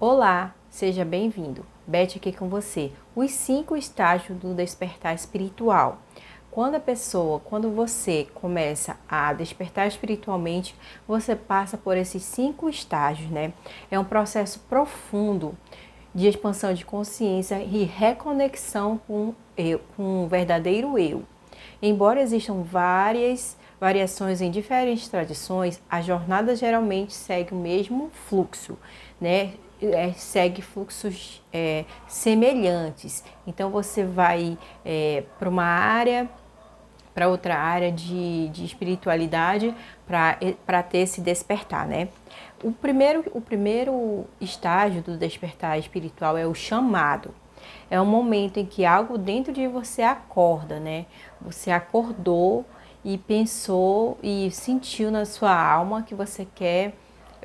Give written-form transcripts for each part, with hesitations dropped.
Olá, seja bem-vindo. Beth aqui com você. Os 5 estágios do despertar espiritual. Quando você começa a despertar espiritualmente, você passa por esses 5 estágios, né? É um processo profundo de expansão de consciência e reconexão com o verdadeiro eu. Embora existam várias variações em diferentes tradições, a jornada geralmente segue o mesmo fluxo, né? Segue fluxos semelhantes. Então você vai para uma área, para outra área de espiritualidade para ter esse despertar, né? O primeiro estágio do despertar espiritual é o chamado. É um momento em que algo dentro de você acorda, né? Você acordou e pensou e sentiu na sua alma que você quer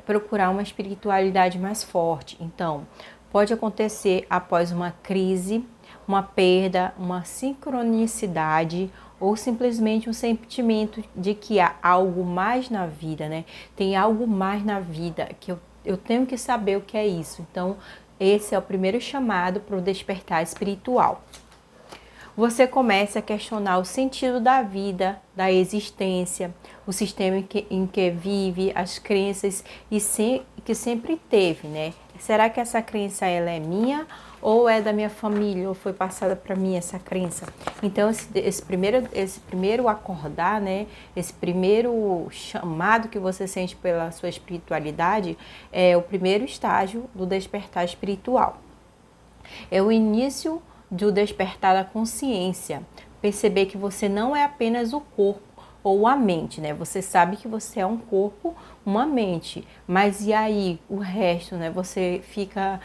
procurar uma espiritualidade mais forte. Então, pode acontecer após uma crise, uma perda, uma sincronicidade ou simplesmente um sentimento de que há algo mais na vida, né? Tem algo mais na vida que eu tenho que saber o que é isso. Então, esse é o primeiro chamado para o despertar espiritual. Você começa a questionar o sentido da vida, da existência, o sistema em que vive, as crenças que sempre teve, né? Será que essa crença ela é minha ou é da minha família ou foi passada para mim essa crença? Então esse primeiro acordar, né? Esse primeiro chamado que você sente pela sua espiritualidade é o primeiro estágio do despertar espiritual. É o início do despertar da consciência, perceber que você não é apenas o corpo ou a mente, né? Você sabe que você é um corpo, uma mente, mas e aí o resto, né? Você fica,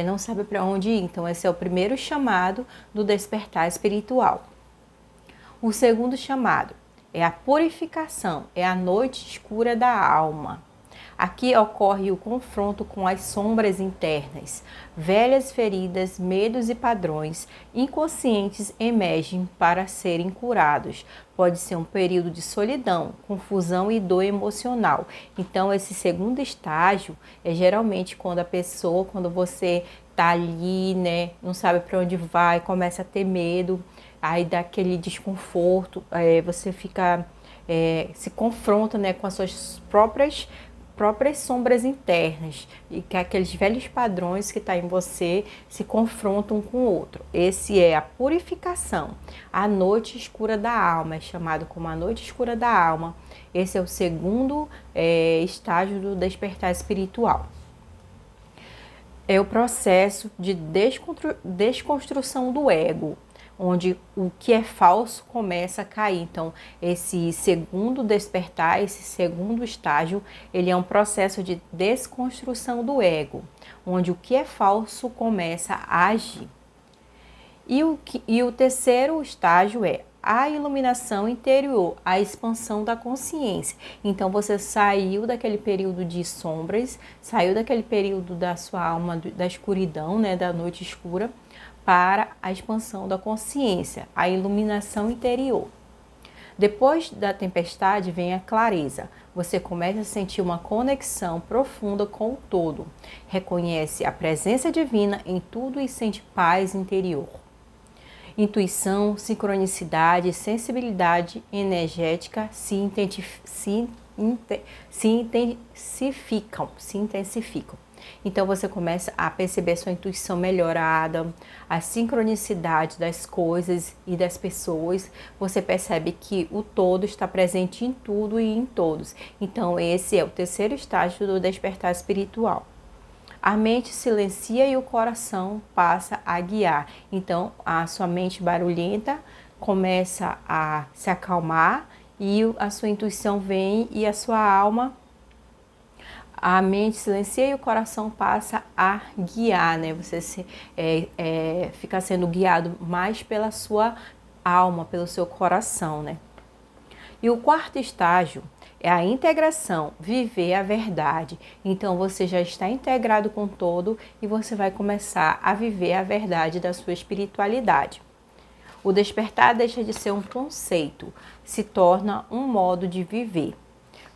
não sabe para onde ir. Então esse é o primeiro chamado do despertar espiritual. O segundo chamado é a purificação, é a noite escura da alma. Aqui ocorre o confronto com as sombras internas. Velhas feridas, medos e padrões inconscientes emergem para serem curados. Pode ser um período de solidão, confusão e dor emocional. Então, esse segundo estágio é geralmente quando você tá ali, né, não sabe para onde vai, começa a ter medo, aí dá aquele desconforto, você fica, se confronta, né, com as suas próprias sombras internas e que aqueles velhos padrões que estão em você se confrontam um com o outro. Esse é a purificação, a noite escura da alma, é chamado como a noite escura da alma. Esse é o segundo estágio do despertar espiritual. É o processo de desconstrução do ego, onde o que é falso começa a cair. Então, esse segundo despertar, esse segundo estágio, ele é um processo de desconstrução do ego, onde o que é falso começa a agir. E o terceiro estágio é a iluminação interior, a expansão da consciência. Então você saiu daquele período de sombras, saiu daquele período da sua alma, da escuridão, né, da noite escura, para a expansão da consciência, a iluminação interior. Depois da tempestade vem a clareza. Você começa a sentir uma conexão profunda com o todo. Reconhece a presença divina em tudo e sente paz interior. Intuição, sincronicidade, sensibilidade energética se intensificam. Então você começa a perceber sua intuição melhorada, a sincronicidade das coisas e das pessoas. Você percebe que o todo está presente em tudo e em todos. Então esse é o terceiro estágio do despertar espiritual. A mente silencia e o coração passa a guiar. Então, a sua mente barulhenta começa a se acalmar e a sua intuição vem e a sua alma, a mente silencia e o coração passa a guiar, né? Você fica sendo guiado mais pela sua alma, pelo seu coração, né? E o quarto estágio é a integração, viver a verdade. Então você já está integrado com o todo e você vai começar a viver a verdade da sua espiritualidade. O despertar deixa de ser um conceito, se torna um modo de viver.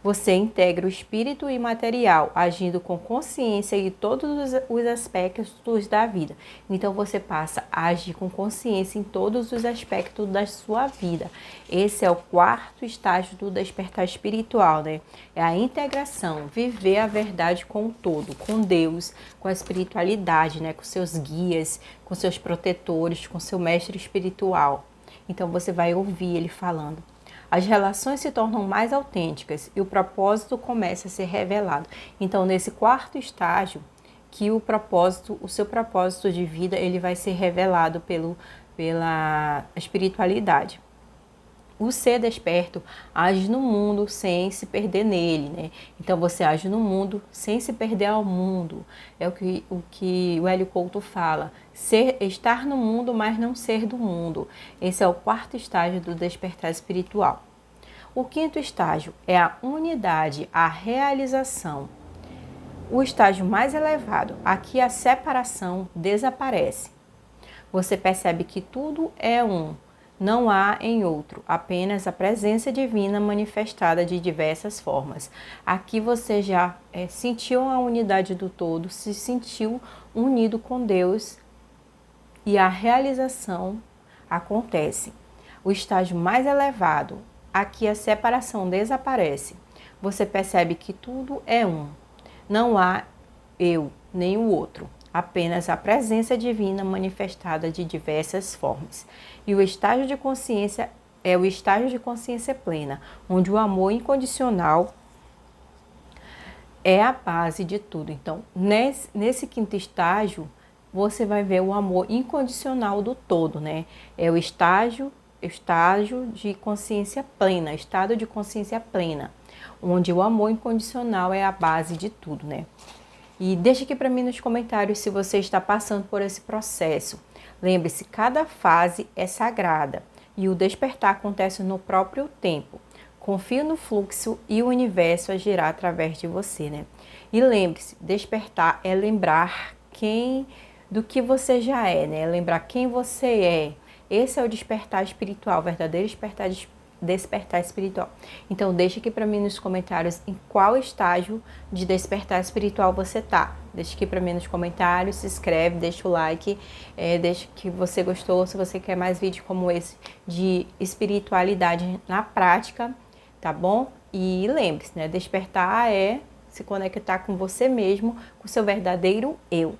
Você integra o espírito imaterial, agindo com consciência em todos os aspectos da vida. Então você passa a agir com consciência em todos os aspectos da sua vida. Esse é o quarto estágio do despertar espiritual, né? É a integração, viver a verdade com o todo, com Deus, com a espiritualidade, né? Com seus guias, com seus protetores, com seu mestre espiritual. Então você vai ouvir ele falando. As relações se tornam mais autênticas e o propósito começa a ser revelado. Então, nesse quarto estágio, que o seu propósito de vida, ele vai ser revelado pela espiritualidade. O ser desperto age no mundo sem se perder nele, né? Então você age no mundo sem se perder ao mundo. É o que o Hélio Couto fala. Estar no mundo, mas não ser do mundo. Esse é o quarto estágio do despertar espiritual. O quinto estágio é a unidade, a realização. O estágio mais elevado, aqui a separação desaparece. Você percebe que tudo é um. Não há em outro, apenas a presença divina manifestada de diversas formas. Aqui você já sentiu a unidade do todo, se sentiu unido com Deus e a realização acontece. O estágio mais elevado, aqui a separação desaparece. Você percebe que tudo é um. Não há eu nem o outro. Apenas a presença divina manifestada de diversas formas. E o estágio de consciência é o estágio de consciência plena, onde o amor incondicional é a base de tudo. Então, nesse quinto estágio, você vai ver o amor incondicional do todo, né? É o estágio de consciência plena, estado de consciência plena, onde o amor incondicional é a base de tudo, né? E deixe aqui para mim nos comentários se você está passando por esse processo. Lembre-se, cada fase é sagrada e o despertar acontece no próprio tempo. Confie no fluxo e o universo agirá através de você, né? E lembre-se, despertar é lembrar do que você já é, né? Lembrar quem você é. Esse é o despertar espiritual, o verdadeiro despertar espiritual. Então deixa aqui para mim nos comentários em qual estágio de despertar espiritual você tá. Deixa aqui para mim nos comentários, se inscreve, deixa o like, deixa que você gostou, se você quer mais vídeos como esse de espiritualidade na prática, tá bom? E lembre-se, né, despertar é se conectar com você mesmo, com o seu verdadeiro eu.